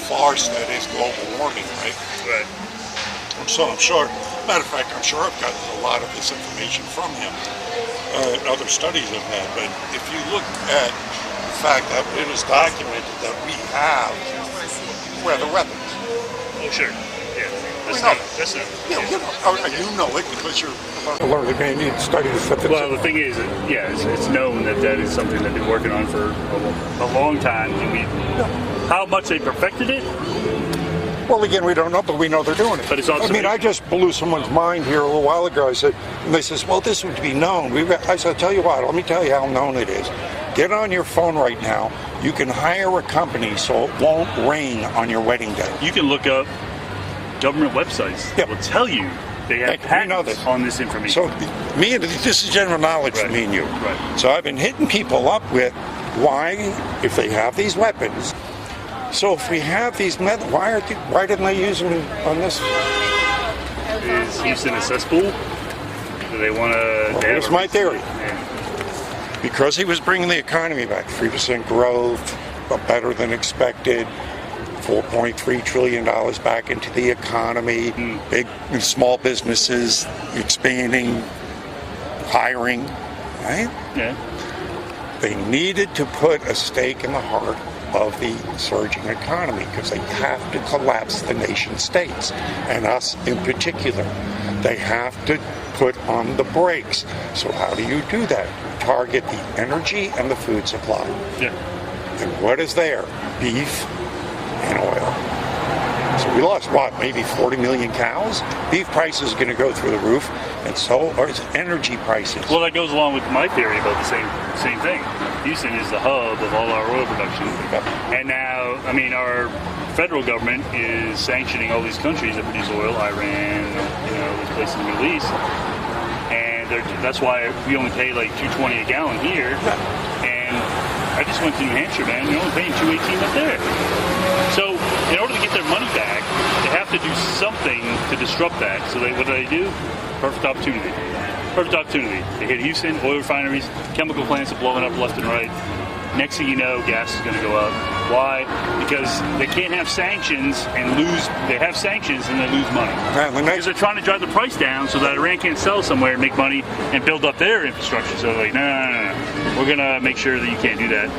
farce that is global warming, right? Right. So I'm sure, matter of fact, I'm sure I've gotten a lot of this information from him and other studies I've had. But if you look at the fact that it is documented that we have weather weapons. Oh, sure. Yeah. That's not. Yeah, you know it because you're a learned man. You study the stuff. Well, the thing is, yeah, it's known that is something that they've been working on for a long time. How much they perfected it? Well, again, we don't know, but we know they're doing it. But it's also. I mean, I just blew someone's mind here a little while ago. I said, and they says, well, this would be known. I said, I'll tell you what. Let me tell you how known it is. Get on your phone right now. You can hire a company so it won't rain on your wedding day. You can look up government websites that will tell you they have patents on this information. So, this is general knowledge for me and you. Right. So I've been hitting people up with why, if they have these weapons. So if we have these methods, why didn't they use them on this? Is Houston a cesspool? Do they want to? Well, here's my theory. Yeah. Because he was bringing the economy back, 3% growth, but better than expected. $4.3 trillion back into the economy, big and small businesses expanding, hiring, right? Yeah. They needed to put a stake in the heart of the surging economy because they have to collapse the nation states, and us in particular. They have to put on the brakes. So how do you do that? Target the energy and the food supply. Yeah. And what is there? Beef and oil. So we lost, maybe 40 million cows? Beef prices are going to go through the roof, and so are energy prices. Well, that goes along with my theory about the same thing. Houston is the hub of all our oil production. Yep. And now, I mean, our federal government is sanctioning all these countries that produce oil, Iran, these places in the Middle East. And that's why we only pay like $2.20 a gallon here. And I just went to New Hampshire, man. You're only paying $2.18 up there. So, in order to get their money back, they have to do something to disrupt that. So, what do? Perfect opportunity. Perfect opportunity. They hit Houston, oil refineries, chemical plants are blowing up left and right. Next thing you know, gas is going to go up. Why? Because they can't have sanctions and lose. They have sanctions and they lose money. Because they're trying to drive the price down so that Iran can't sell somewhere and make money and build up their infrastructure. So they're like, no. We're going to make sure that you can't do that.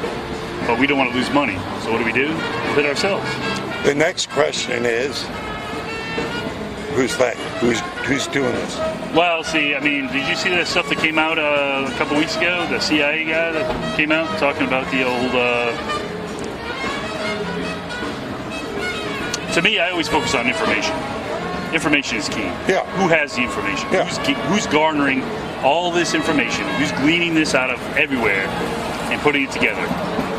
But we don't want to lose money. So what do? We'll hit ourselves. The next question is, who's they? Who's doing this? Well, see, I mean, did you see that stuff that came out a couple weeks ago? The CIA guy that came out talking about the old... To me, I always focus on information. Information is key. Yeah. Who has the information? Yeah. Who's garnering all this information? Who's gleaning this out of everywhere and putting it together?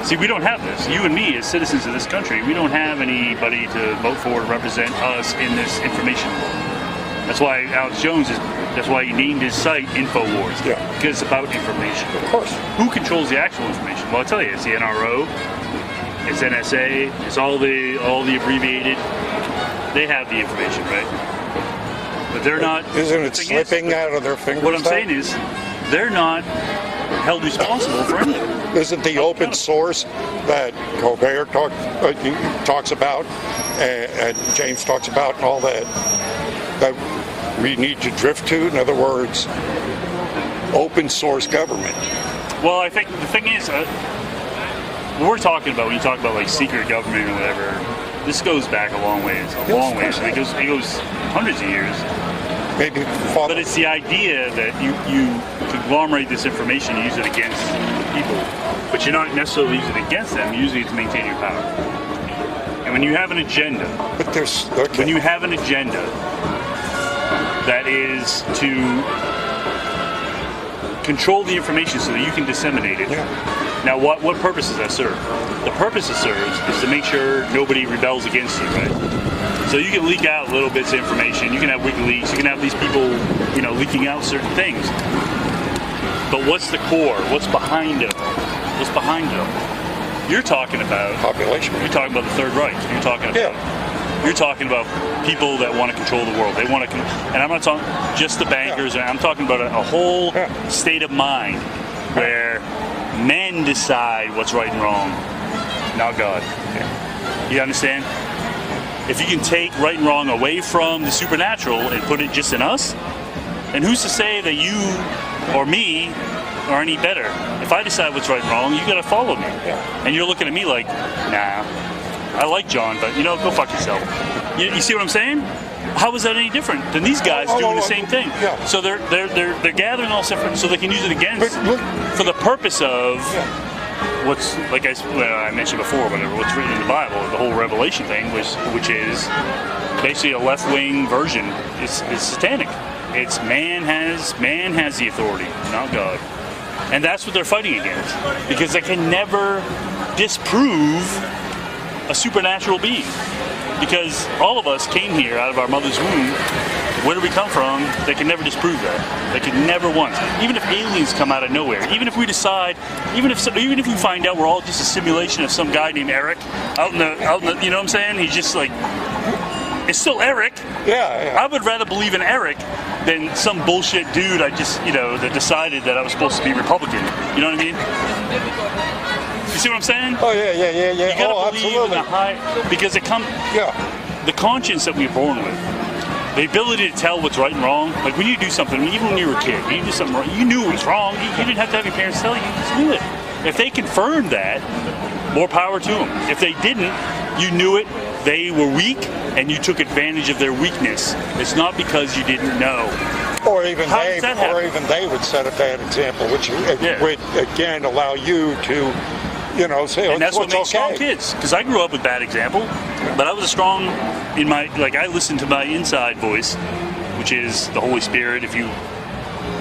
See, we don't have this. You and me, as citizens of this country, we don't have anybody to vote for to represent us in this information war. That's why Alex Jones that's why he named his site InfoWars. Yeah. Because it's about information. Of course. Who controls the actual information? Well, I'll tell you, it's the NRO, it's NSA, it's all the abbreviated. They have the information, right? But they're not. Isn't it slipping out of their fingers? What I'm saying is, they're not held responsible for anything. Isn't the open source that Corbett talks about and James talks about and all that we need to drift to? In other words, open source government. Well, I think the thing is, what we're talking about when you talk about like secret government or whatever, this goes back a long ways. Long ways. It goes hundreds of years. Maybe. But it's the idea that you conglomerate this information and use it against people. But you're not necessarily using it against them, you're using it to maintain your power. And when you have an agenda, when you have an agenda that is to control the information so that you can disseminate it. Yeah. Now, what purpose does that serve? The purpose it serves is to make sure nobody rebels against you, right? So you can leak out little bits of information. You can have WikiLeaks. You can have these people, leaking out certain things. But what's the core? What's behind it? What's behind it? You're talking about population. You're talking about the Third Reich. You're talking about. Yeah. You're talking about people that want to control the world. They want to, and I'm not talking just the bankers. Yeah. I'm talking about a whole state of mind where men decide what's right and wrong, not God. Yeah. You understand? if you can take right and wrong away from the supernatural and put it just in us, and who's to say that you or me are any better? If I decide what's right and wrong, you gotta follow me. Yeah. And you're looking at me like, nah, I like John, but go fuck yourself. You see what I'm saying? How is that any different than these guys doing the same thing? Yeah. So they're gathering all stuff so they can use it against for the purpose of what's, like I mentioned before, what's written in the Bible, the whole Revelation thing, which is basically a left-wing version. It's satanic. It's man has the authority, not God, and that's what they're fighting against, because they can never disprove a supernatural being. Because all of us came here out of our mother's womb. Where do we come from? They can never disprove that. They can never once. Even if aliens come out of nowhere, even if we decide, even if we find out we're all just a simulation of some guy named Eric out in the, you know what I'm saying? He's just like, it's still Eric. Yeah. I would rather believe in Eric than some bullshit dude that decided that I was supposed to be Republican. You know what I mean? You see what I'm saying? Oh, yeah. You gotta believe absolutely. in the high, because the conscience that we're born with, the ability to tell what's right and wrong. Like when you do something, even when you were a kid, you do something wrong, you knew it was wrong. You didn't have to have your parents tell you, you just knew it. If they confirmed that, more power to them. If they didn't, you knew it, they were weak, and you took advantage of their weakness. It's not because you didn't know. Or even they would set a bad example, which would again allow you to, say, and that's what makes okay. strong kids. Because I grew up with bad example, but I was strong in I listened to my inside voice, which is the Holy Spirit.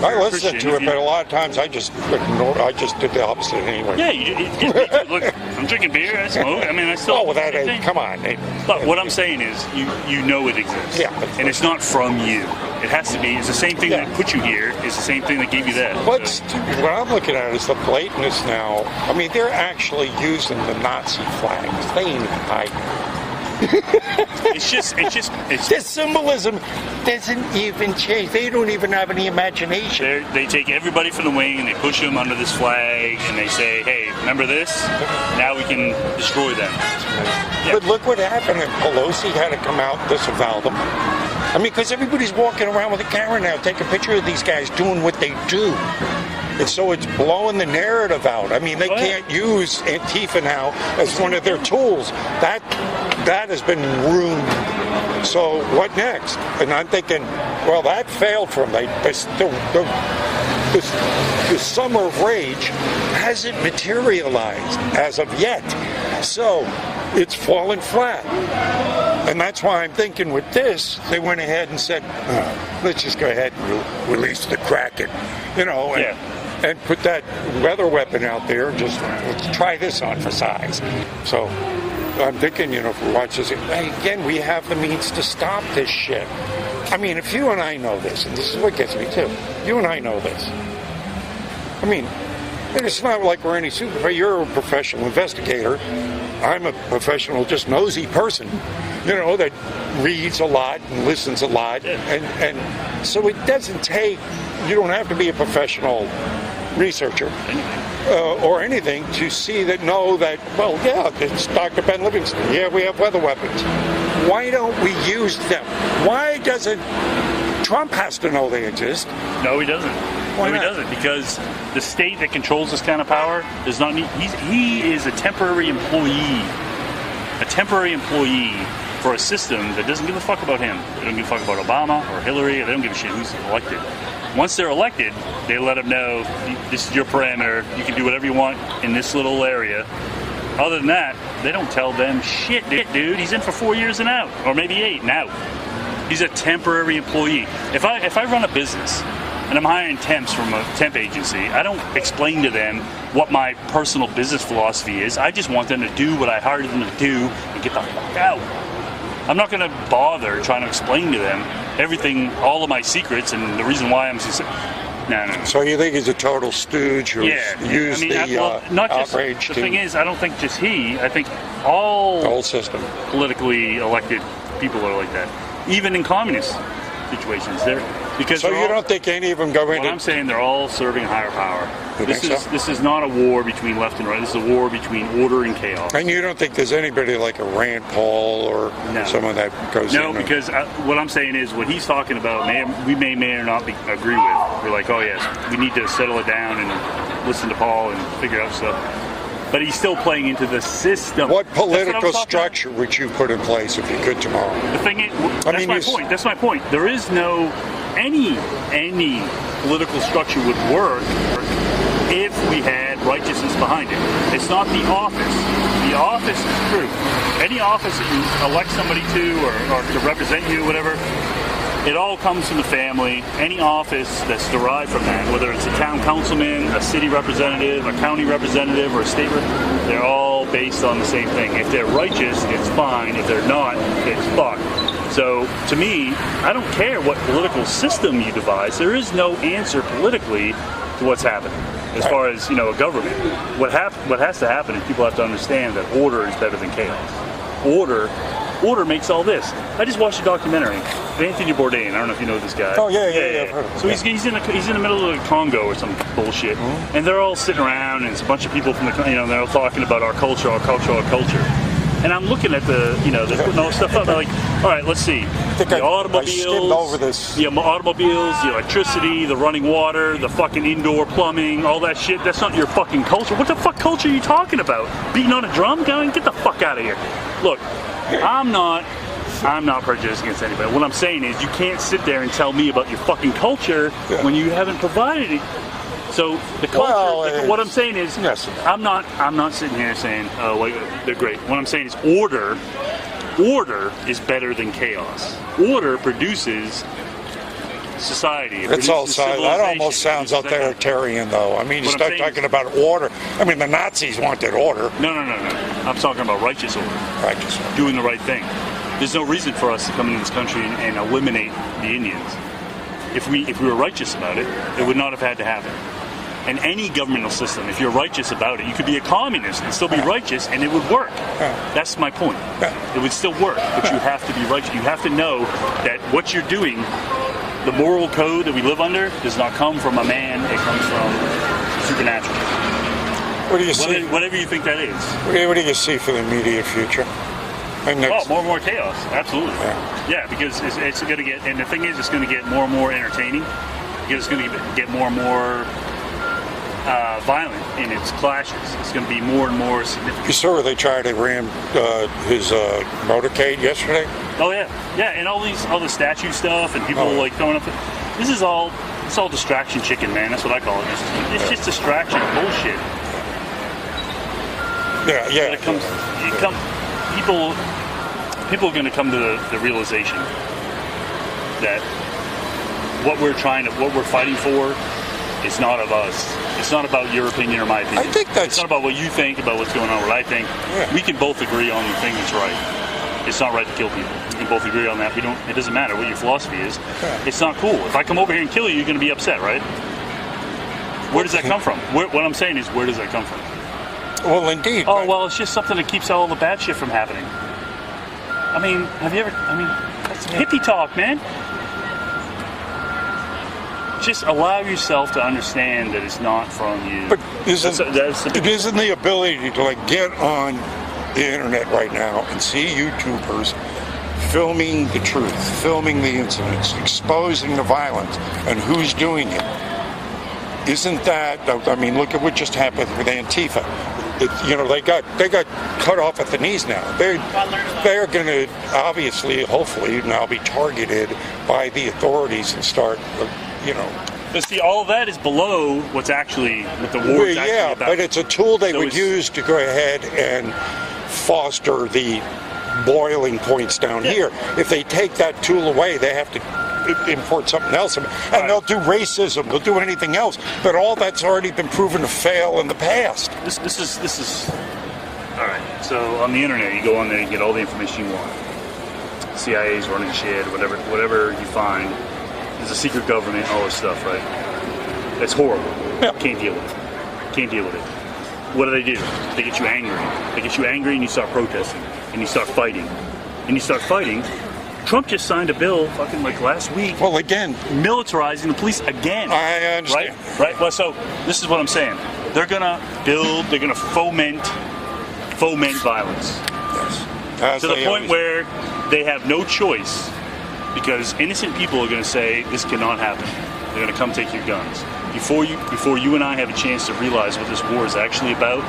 I listened to it, but a lot of times I just ignored. I just did the opposite anyway. Yeah, look, I'm drinking beer. I smoke. I mean, I still. Oh, well, come on. But what I'm saying is, you know it exists. Yeah. And it's not from you. It has to be. It's the same thing that put you here. It's the same thing that gave you that. What I'm looking at is the blatantness now. I mean, they're actually using the Nazi flags. They ain't even hiding. It's just the symbolism doesn't even change. They don't even have any imagination. They take everybody from the wing and they push them under this flag and they say, hey, remember this? Now we can destroy them. Yeah. But look what happened, and Pelosi had to come out and disavow them. I mean, because everybody's walking around with a camera now, take a picture of these guys doing what they do. And so it's blowing the narrative out. I mean, they can't use Antifa now as one of their tools. That has been ruined. So what next? And I'm thinking, well, that failed for them. The summer of rage hasn't materialized as of yet. So it's fallen flat. And that's why I'm thinking with this, they went ahead and said, let's just go ahead and release the Kraken. And put that weather weapon out there. Just let's try this on for size. So I'm thinking, if we watch this, again, we have the means to stop this shit. I mean, if you and I know this, and this is what gets me too, you and I know this. I mean, and it's not like we're any super. You're a professional investigator. I'm a professional, just nosy person, that reads a lot and listens a lot. And so it doesn't take, you don't have to be a professional researcher or anything to see it's Dr. Ben Livingston. Yeah, we have weather weapons. Why don't we use them? Why doesn't Trump has to know they exist? No, he doesn't. Why not? He doesn't, because the state that controls this kind of power does not need. He is a temporary employee for a system that doesn't give a fuck about him. They don't give a fuck about Obama or Hillary. They don't give a shit who's elected. Once they're elected, they let them know, this is your parameter. You can do whatever you want in this little area. Other than that, they don't tell them shit, dude. He's in for 4 years and out, or maybe 8 and out. He's a temporary employee. If I run a business and I'm hiring temps from a temp agency, I don't explain to them what my personal business philosophy is. I just want them to do what I hired them to do and get the fuck out. I'm not going to bother trying to explain to them everything, all of my secrets, and the reason why I'm no. So you think he's a total stooge who's used not just, outrage the thing is, I don't think just he. I think all the whole system, politically elected people are like that. Even in communist situations, Because so you don't think any of them go into... Well, I'm saying they're all serving a higher power. This is not a war between left and right. This is a war between order and chaos. And you don't think there's anybody like a Rand Paul or someone that goes in? No, because what I'm saying is what he's talking about, we may or not agree with. We're like, oh yes, we need to settle it down and listen to Paul and figure out stuff. But he's still playing into the system. What political structure would you put in place if you could tomorrow? The thing is, that's my point. There is no any political structure would work if we had righteousness behind it. It's not the office. The office is true. Any office that you elect somebody to or to represent you, whatever, it all comes from the family. Any office that's derived from that, whether it's a town councilman, a city representative, a county representative, or a state representative, they're all based on the same thing. If they're righteous, it's fine. If they're not, it's fucked. So, to me, I don't care what political system you devise. There is no answer politically to what's happening as far as, a government. What has to happen is people have to understand that order is better than chaos. Order makes all this. I just watched a documentary of Anthony Bourdain. I don't know if you know this guy. Oh, yeah. I've heard of him. So he's in the middle of the Congo or some bullshit. Mm-hmm. And they're all sitting around, and it's a bunch of people from they're all talking about our culture. And I'm looking at they're putting all this stuff up. They're like, all right, let's see. The automobiles, I skimmed over this. The automobiles, the electricity, the running water, the fucking indoor plumbing, all that shit. That's not your fucking culture. What the fuck culture are you talking about? Beating on a drum? Get the fuck out of here. Look, I'm not prejudiced against anybody. What I'm saying is you can't sit there and tell me about your fucking culture when you haven't provided it. So the culture, what I'm saying is, I'm not sitting here saying, they're great. What I'm saying is order is better than chaos. Order produces society. It's all silent. That almost sounds authoritarian, though. I mean, you start talking about order. I mean, the Nazis wanted order. No. I'm talking about righteous order. Righteous order. Doing the right thing. There's no reason for us to come into this country and eliminate the Indians. If we were righteous about it, it would not have had to happen. And any governmental system, if you're righteous about it, you could be a communist and still be righteous, and it would work. That's my point. It would still work, but you have to be righteous. You have to know that what you're doing, the moral code that we live under, does not come from a man. It comes from supernatural. What do you see? Whatever you think that is. What do you see for the immediate future? More and more chaos. Absolutely. Yeah, because it's going to get, and the thing is, it's going to get more and more entertaining. Because it's going to get more and more violent in its clashes. It's going to be more and more significant. You saw where they tried to ram his motorcade yesterday? Oh yeah, and all the statue stuff and people like throwing up. It's all distraction chicken, man. That's what I call it. It's just distraction bullshit. Yeah. People are going to come to the realization that what we're fighting for is not of us. It's not about your opinion or my opinion. I think it's not about what you think, about what's going on, what I think. Yeah. We can both agree on the thing that's right. It's not right to kill people. We can both agree on that. It doesn't matter what your philosophy is. Yeah. It's not cool. If I come over here and kill you, you're going to be upset, right? Where does that come from? What I'm saying is, where does that come from? Well, indeed. Oh, well, it's just something that keeps all the bad shit from happening. I mean, that's hippie talk, man. Just allow yourself to understand that it's not from you. But it isn't the ability to get on the internet right now and see YouTubers filming the truth, filming the incidents, exposing the violence, and who's doing it. Isn't that? I mean, look at what just happened with Antifa. They got cut off at the knees now. They're going to obviously, hopefully, now be targeted by the authorities and start. But see, all of that is below what the war is actually about. But it's a tool they would use to go ahead and foster the boiling points down here. If they take that tool away, they have to import something else, and they'll do racism, they'll do anything else. But all that's already been proven to fail in the past. This is all right. So on the internet, you go on there and get all the information you want. CIA's running shit, whatever you find. There's a secret government, all this stuff, right? That's horrible. Yeah. Can't deal with it. What do? They get you angry. They get you angry and you start protesting. And you start fighting. Trump just signed a bill, fucking like last week. Well, again, militarizing the police again. I understand. Right. Well, so this is what I'm saying. They're gonna foment violence. Yes. To the point where they have no choice, because innocent people are going to say this cannot happen. They're going to come take your guns. Before you and I have a chance to realize what this war is actually about,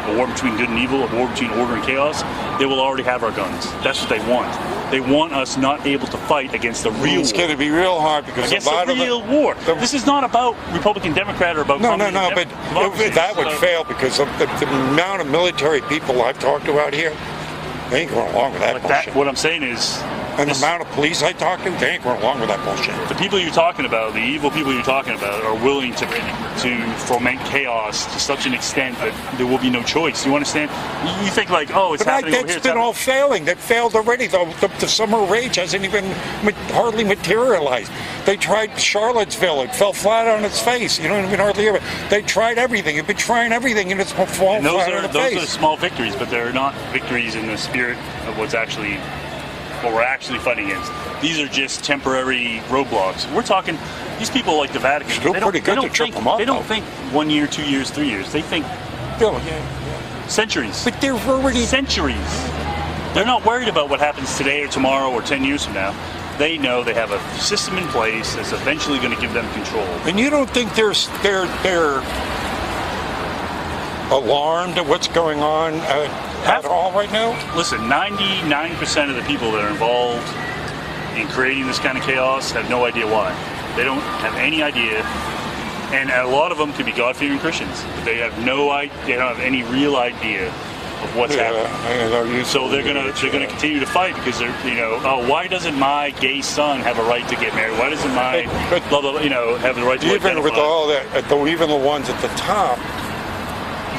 a war between good and evil, a war between order and chaos, they will already have our guns. That's what they want. They want us not able to fight against the real war. It's going to be real hard because against the real war. This is not about Republican, Democrat, or about no, but that would fail because of the amount of military people I've talked to out here. They ain't going along with that bullshit. What I'm saying is... And the amount of police I talk to, they ain't going along with that bullshit. The people you're talking about, the evil people you're talking about, are willing to foment chaos to such an extent that there will be no choice. You understand? You think like, it's happening over here. That's been all failing. They've failed already. The summer rage hasn't even hardly materialized. They tried Charlottesville. It fell flat on its face. You don't even hardly hear it. They tried everything. They've been trying everything, and it's fallen flat on the face. Those are small victories, but they're not victories in the spirit of what we're actually fighting against. These are just temporary roadblocks. We're talking, these people like the Vatican, still pretty good to trip them up. They don't think 1 year, 2 years, 3 years. They think centuries. But they're already... Centuries. They're not worried about what happens today or tomorrow or 10 years from now. They know they have a system in place that's eventually going to give them control. And you don't think they're alarmed at what's going on at all right now? Listen, 99% of the people that are involved in creating this kind of chaos have no idea why. They don't have any idea, and a lot of them could be God-fearing Christians, but they have they don't have any real idea of what's happening. So they're gonna continue to fight because they're why doesn't my gay son have a right to get married? Why doesn't my blah blah have the right to even with all that, even the ones at the top.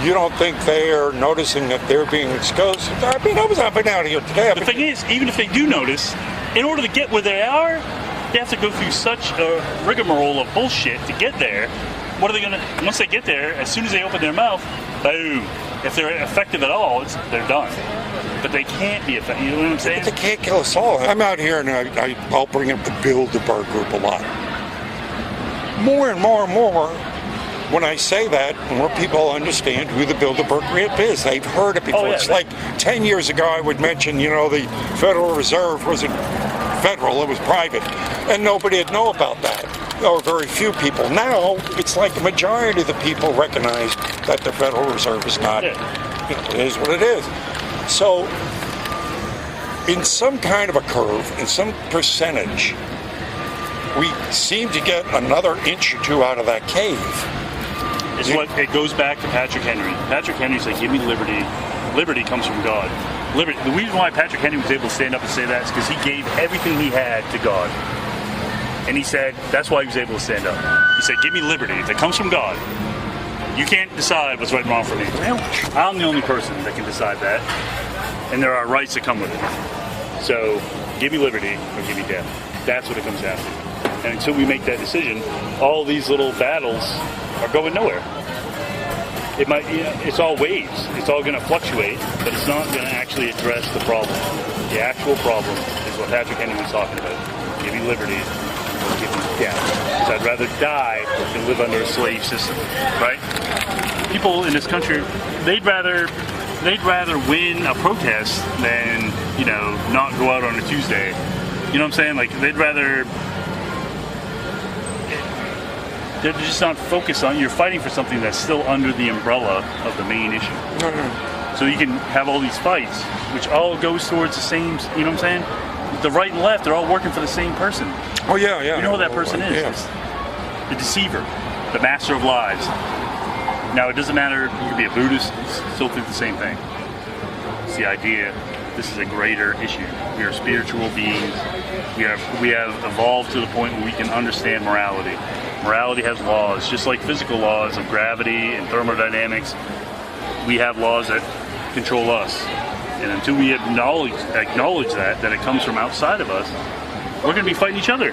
You don't think they are noticing that they're being exposed? I mean, I was up and out here today. The thing is, even if they do notice, in order to get where they are, they have to go through such a rigmarole of bullshit to get there. What are they going to... Once they get there, as soon as they open their mouth, boom. If they're effective at all, they're done. But they can't be effective. You know what I'm saying? But they can't kill us all. I'm out here, and I'll bring up the Bilderberg group a lot. More and more and more... When I say that, more people understand who the Bilderberg group is. They've heard it before. It's like 10 years ago I would mention, the Federal Reserve wasn't federal, it was private. And nobody would know about that, or very few people. Now, it's like the majority of the people recognize that the Federal Reserve is not, it is what it is. So, in some kind of a curve, in some percentage, we seem to get another inch or two out of that cave. It goes back to Patrick Henry. Patrick Henry said, give me liberty. Liberty comes from God. Liberty. The reason why Patrick Henry was able to stand up and say that is because he gave everything he had to God. And he said, that's why he was able to stand up. He said, give me liberty. If it comes from God, you can't decide what's right and wrong for me. Well, I'm the only person that can decide that. And there are rights that come with it. So, give me liberty or give me death. That's what it comes down to. And until we make that decision, all these little battles are going nowhere. It's all waves. It's all going to fluctuate, but it's not going to actually address the problem. The actual problem is what Patrick Henry was talking about. Give me liberty or give me death. Because I'd rather die than live under a slave system, right? People in this country, they'd rather win a protest than, not go out on a Tuesday. You know what I'm saying? Like, they'd rather... They're just not focused on... You're fighting for something that's still under the umbrella of the main issue. Mm-hmm. So you can have all these fights, which all goes towards the same... You know what I'm saying? The right and left, they're all working for the same person. Oh, yeah. You know who that person is? Yeah. It's the deceiver. The master of lies. Now, it doesn't matter... You could be a Buddhist, still think the same thing. It's the idea... This is a greater issue. We are spiritual beings. We have evolved to the point where we can understand morality. Morality has laws, just like physical laws of gravity and thermodynamics. We have laws that control us. And until we acknowledge that it comes from outside of us, we're going to be fighting each other,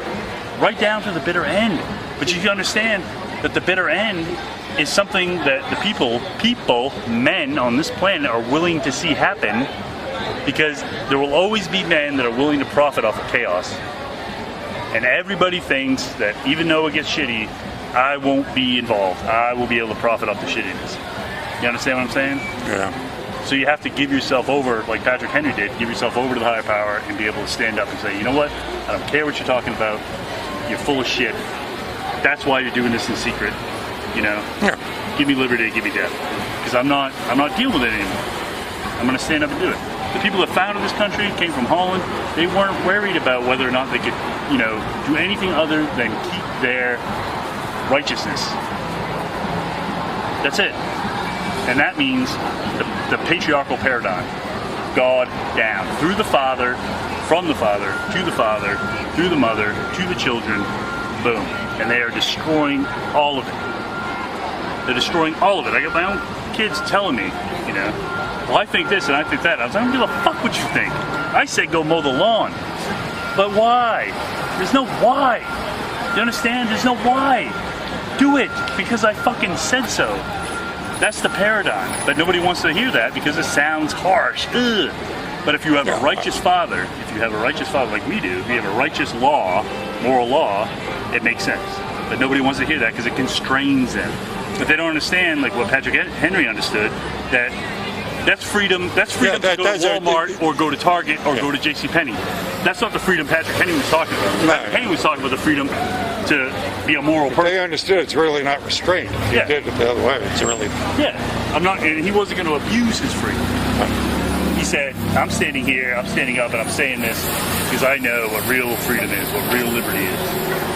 right down to the bitter end. But you can understand that the bitter end is something that the people, men on this planet are willing to see happen Because there will always be men that are willing to profit off of chaos. And everybody thinks that even though it gets shitty, I won't be involved. I will be able to profit off the shittiness. You understand what I'm saying? Yeah. So you have to give yourself over, like Patrick Henry did, give yourself over to the higher power and be able to stand up and say, you know what? I don't care what you're talking about. You're full of shit. That's why you're doing this in secret. You know? Yeah. Give me liberty, give me death. Because I'm not dealing with it anymore. I'm going to stand up and do it. The people that founded this country came from Holland. They weren't worried about whether or not they could, you know, do anything other than keep their righteousness. That's it. And that means the patriarchal paradigm. God down. Through the Father, from the Father, to the Father, through the Mother, to the children. Boom. And they are destroying all of it. They're destroying all of it. I got my own kids telling me, you know, well, I think this and I think that. I was like, I don't give a fuck what you think. I said go mow the lawn. But why? There's no why. You understand? There's no why. Do it because I fucking said so. That's the paradigm. But nobody wants to hear that because it sounds harsh. Ugh. But if you have a righteous father, like we do, if you have a righteous law, moral law, it makes sense. But nobody wants to hear that because it constrains them. But they don't understand, like what Patrick Henry understood, that's freedom to go to Walmart or go to Target or go to JCPenney. That's not the freedom Patrick Henry was talking about. No. Patrick Henry was talking about the freedom to be a moral person. They understood it's really not restraint. If you did it the other way, it's really... Yeah. And he wasn't going to abuse his freedom. He said, I'm standing here, I'm standing up, and I'm saying this because I know what real freedom is, what real liberty is.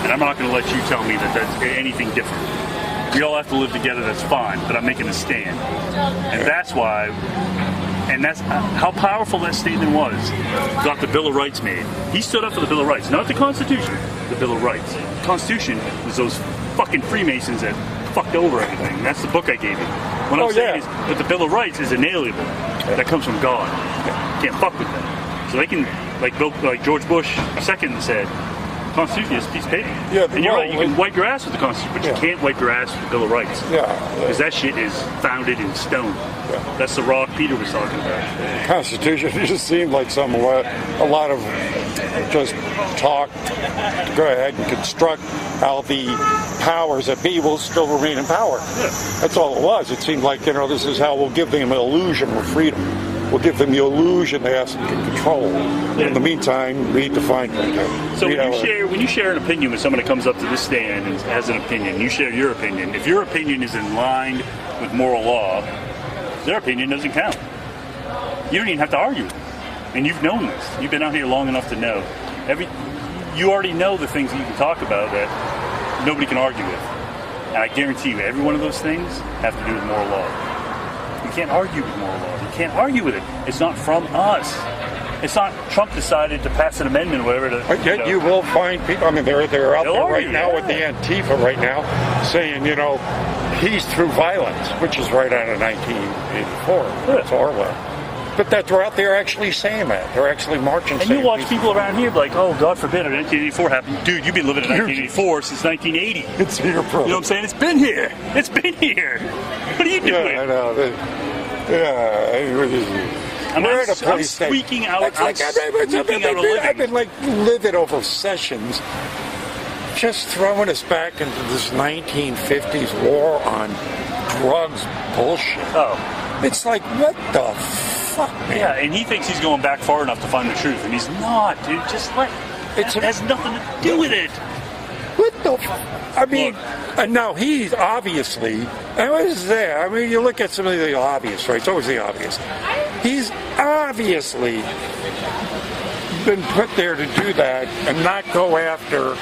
And I'm not going to let you tell me that that's anything different. We all have to live together, that's fine, but I'm making a stand. And that's why, and that's how powerful that statement was. Got the Bill of Rights made. He stood up for the Bill of Rights, not the Constitution, the Bill of Rights. The Constitution was those fucking Freemasons that fucked over everything. That's the book I gave you. What I'm saying is, but the Bill of Rights is inalienable. That comes from God. You can't fuck with that. So they can, like George Bush II said, Constitution is a piece of paper. Yeah, and you're right, you can wipe your ass with the Constitution, but you can't wipe your ass with the Bill of Rights. Because that shit is founded in stone. That's the rock Peter was talking about. The Constitution just seemed like a lot of just talk to go ahead and construct how the powers that be will still remain in power. That's all it was. It seemed like, this is how we'll give them an illusion of freedom. We'll give them the illusion they have some control. In the meantime, we need to find them. So when you share an opinion with someone that comes up to this stand and has an opinion, you share your opinion. If your opinion is in line with moral law, their opinion doesn't count. You don't even have to argue with them. And you've known this. You've been out here long enough to know. You already know the things that you can talk about that nobody can argue with. And I guarantee you, every one of those things have to do with moral law. You can't argue with moral law. You can't argue with it. It's not from us. It's not Trump decided to pass an amendment or whatever. But yet you will find people, they're out there right now with the Antifa right now saying, peace through violence, which is right out of 1984. That's Orwell. But they're out there actually saying that. They're actually marching. And you watch people around here like, oh, God forbid, 1984 happened. Dude, you've been living in 1984 since 1980. It's here, bro. You know what I'm saying? It's been here. It's been here. What are you doing? Yeah, I know. I'm squeaking out. I've been livid over Sessions just throwing us back into this 1950s war on drugs bullshit. Oh. It's like, what the fuck, man? Yeah, and he thinks he's going back far enough to find the truth, and he's not, dude. Just it has nothing to do with it. What the fuck? And now he's obviously, and what is that? You look at some of the obvious, right? It's always the obvious. He's obviously been put there to do that and not go after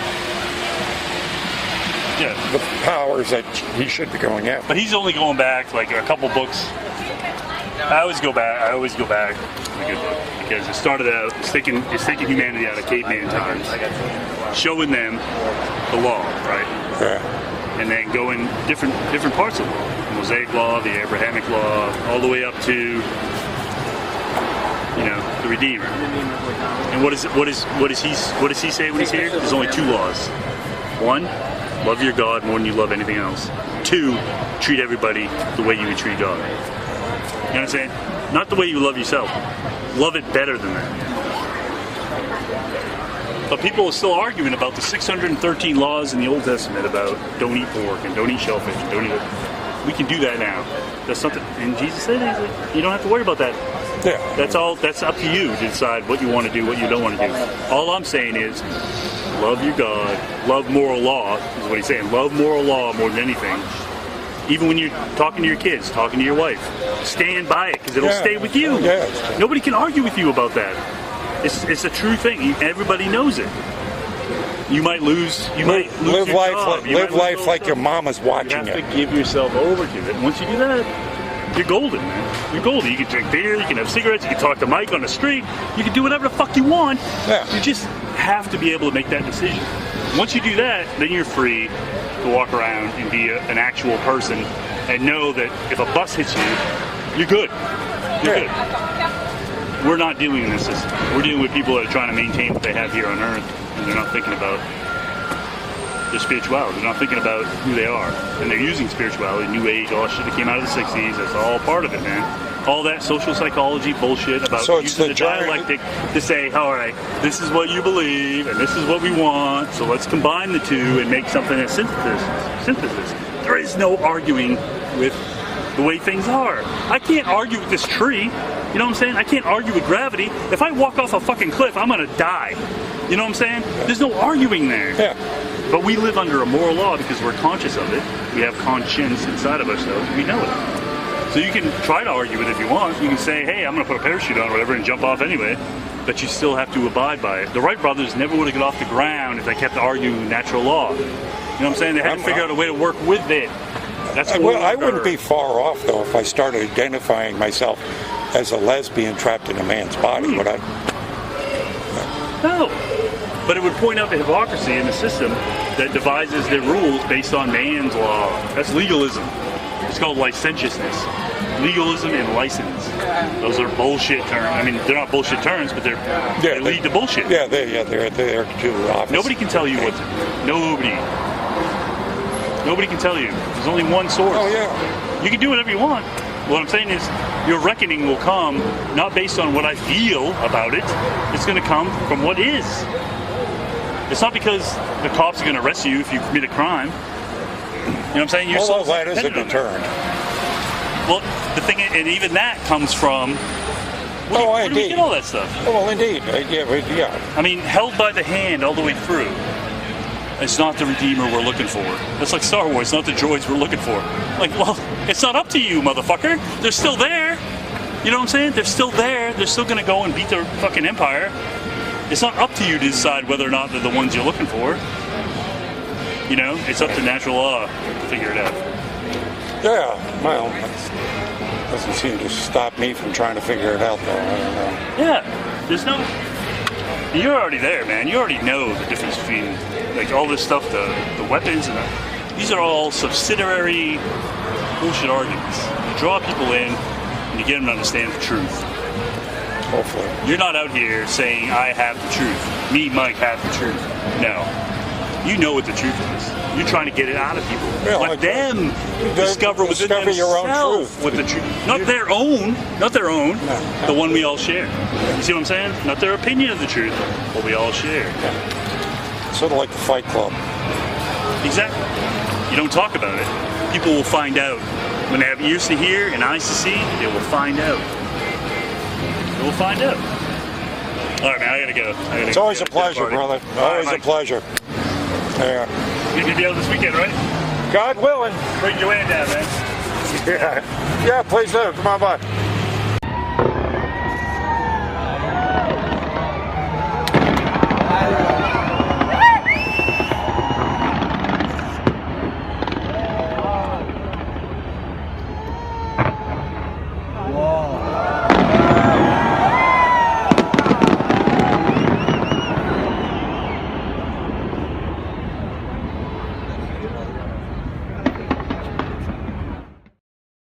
the powers that he should be going after. But he's only going back like a couple books. I always go back to a good book because it started out it's taking humanity out of caveman times, showing them the law, right? Yeah. And then going different parts of it. The Mosaic law, the Abrahamic law, all the way up to the Redeemer. And what does he say when he's here? There's only two laws. One, love your God more than you love anything else. Two, treat everybody the way you would treat God. You know what I'm saying? Not the way you love yourself. Love it better than that. But people are still arguing about the 613 laws in the Old Testament about don't eat pork and don't eat shellfish and don't eat it. We can do that now. That's something, and Jesus said, you don't have to worry about that. Yeah. That's all. That's up to you to decide what you want to do, what you don't want to do. All I'm saying is, love your God, love moral law, is what he's saying. Love moral law more than anything. Even when you're talking to your kids, talking to your wife, stand by it because it'll stay with you. Yeah. Nobody can argue with you about that. It's a true thing. Everybody knows it. You might lose. Live your life. Job. Live life like your mama's watching you have it. to give yourself over to it. Once you do that, you're golden, man. You're golden. You can drink beer. You can have cigarettes. You can talk to Mike on the street. You can do whatever the fuck you want. Yeah. You just have to be able to make that decision. Once you do that, then you're free to walk around and be an actual person and know that if a bus hits you, you're good. You're good. We're not dealing in this system. We're dealing with people that are trying to maintain what they have here on Earth, and they're not thinking about their spirituality. They're not thinking about who they are. And they're using spirituality, New Age, all that shit that came out of the 60s. That's all part of it, man. All that social psychology bullshit about using the dialectic to say, all right, this is what you believe, and this is what we want, so let's combine the two and make something that's synthesis. There is no arguing with the way things are. I can't argue with this tree. You know what I'm saying? I can't argue with gravity. If I walk off a fucking cliff, I'm gonna die. You know what I'm saying? There's no arguing there. Yeah. But we live under a moral law because we're conscious of it. We have conscience inside of ourselves. We know it. So you can try to argue it if you want. You can say, hey, I'm gonna put a parachute on or whatever and jump off anyway. But you still have to abide by it. The Wright brothers never would have got off the ground if they kept arguing natural law. You know what I'm saying? They had to figure out a way to work with it. That's I wouldn't be far off, though, if I started identifying myself as a lesbian trapped in a man's body, would I? No. But it would point out the hypocrisy in the system that devises their rules based on man's law. That's legalism. It's called licentiousness. Legalism and license. Those are bullshit terms. I mean, they're not bullshit terms, but they lead to bullshit. Yeah, they're too obvious. Nobody can tell you what to do. Nobody can tell you. There's only one source. Oh, yeah. You can do whatever you want. What I'm saying is, your reckoning will come not based on what I feel about it. It's going to come from what is. It's not because the cops are going to arrest you if you commit a crime. You know what I'm saying? Although that is a deterrent. Well, the thing, and even that comes from. Where do we get all that stuff? Well, indeed. Yeah. I mean, held by the hand all the way through. It's not the Redeemer we're looking for. It's like Star Wars, not the droids we're looking for. Like, well, it's not up to you, motherfucker. They're still there. You know what I'm saying? They're still there. They're still going to go and beat their fucking empire. It's not up to you to decide whether or not they're the ones you're looking for. You know, it's up to natural law to figure it out. Yeah, well, that doesn't seem to stop me from trying to figure it out, though. I don't know. Yeah, there's no... You're already there, man. You already know the difference between, like, all this stuff, the weapons, and these are all subsidiary bullshit arguments. You draw people in, and you get them to understand the truth. Hopefully. You're not out here saying, I have the truth. Me, Mike, have the truth. No. You know what the truth is. You're trying to get it out of people. Yeah, Let them discover within themselves your own truth. what the truth. Not their own. The one we all share. You see what I'm saying? Not their opinion of the truth, but we all share. Yeah. Sort of like the Fight Club. Exactly. You don't talk about it. People will find out. When they have ears to hear and eyes to see, they will find out. They will find out. All right, man, I gotta go. It's always a pleasure, brother. Always a pleasure. Yeah. You're gonna be out this weekend, right? God willing. Bring Joanne down, man. Yeah, please do. Come on by.